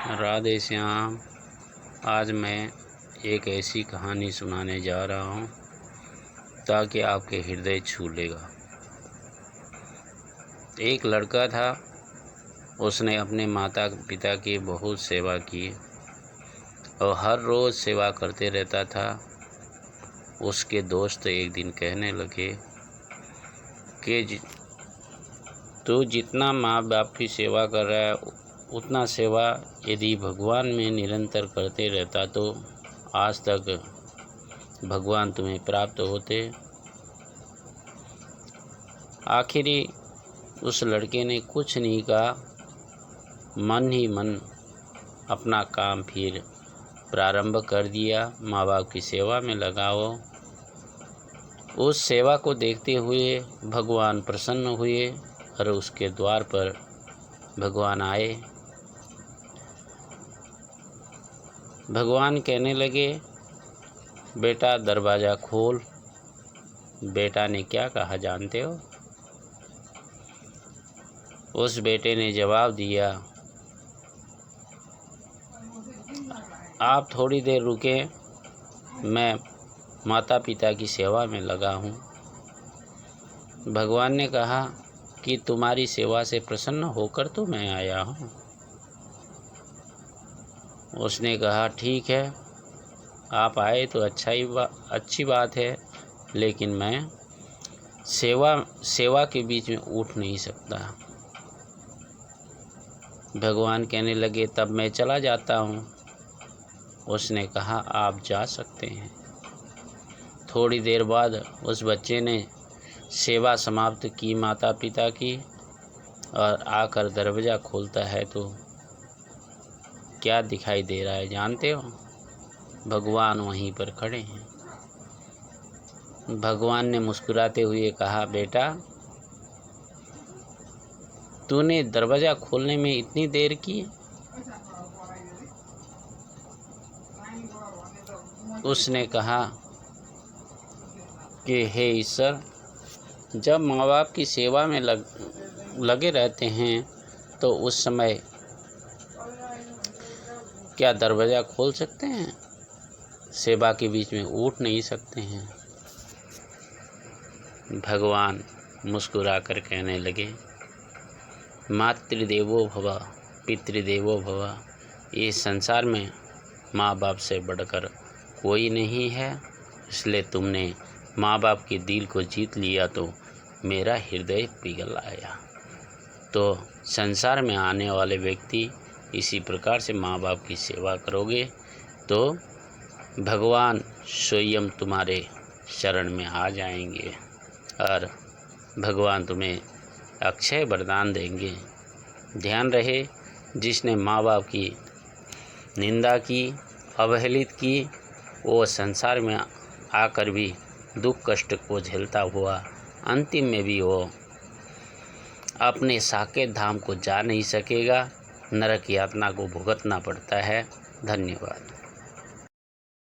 राधे श्याम। आज मैं एक ऐसी कहानी सुनाने जा रहा हूँ ताकि आपके हृदय छू लेगा। एक लड़का था, उसने अपने माता पिता की बहुत सेवा की और हर रोज़ सेवा करते रहता था। उसके दोस्त एक दिन कहने लगे कि तू जितना माँ बाप की सेवा कर रहा है उतना सेवा यदि भगवान में निरंतर करते रहता तो आज तक भगवान तुम्हें प्राप्त होते। आखिरी उस लड़के ने कुछ नहीं कहा, मन ही मन अपना काम फिर प्रारंभ कर दिया। माँ बाप की सेवा में लगाओ। उस सेवा को देखते हुए भगवान प्रसन्न हुए और उसके द्वार पर भगवान आए। भगवान कहने लगे, बेटा दरवाज़ा खोल। बेटा ने क्या कहा जानते हो? उस बेटे ने जवाब दिया, आप थोड़ी देर रुके, मैं माता पिता की सेवा में लगा हूँ। भगवान ने कहा कि तुम्हारी सेवा से प्रसन्न होकर तो मैं आया हूँ। उसने कहा ठीक है, आप आए तो अच्छी बात है, लेकिन मैं सेवा के बीच में उठ नहीं सकता। भगवान कहने लगे, तब मैं चला जाता हूँ। उसने कहा आप जा सकते हैं। थोड़ी देर बाद उस बच्चे ने सेवा समाप्त की माता पिता की और आकर दरवाज़ा खोलता है तो क्या दिखाई दे रहा है जानते हो? भगवान वहीं पर खड़े हैं। भगवान ने मुस्कुराते हुए कहा, बेटा तूने दरवाज़ा खोलने में इतनी देर की? उसने कहा कि हे ईश्वर, जब माँ बाप की सेवा में लगे रहते हैं तो उस समय क्या दरवाज़ा खोल सकते हैं? सेवा के बीच में उठ नहीं सकते हैं। भगवान मुस्कुरा कर कहने लगे, मातृदेवो भव पितृदेवो भव। ये संसार में माँ बाप से बढ़कर कोई नहीं है, इसलिए तुमने माँ बाप के दिल को जीत लिया तो मेरा हृदय पिघल आया। तो संसार में आने वाले व्यक्ति इसी प्रकार से माँ बाप की सेवा करोगे तो भगवान स्वयं तुम्हारे शरण में आ जाएंगे और भगवान तुम्हें अक्षय वरदान देंगे। ध्यान रहे, जिसने माँ बाप की निंदा की, अवहेलित की, वो संसार में आकर भी दुख कष्ट को झेलता हुआ अंतिम में भी वो अपने साकेत धाम को जा नहीं सकेगा, नरक यातना को भुगतना पड़ता है। धन्यवाद।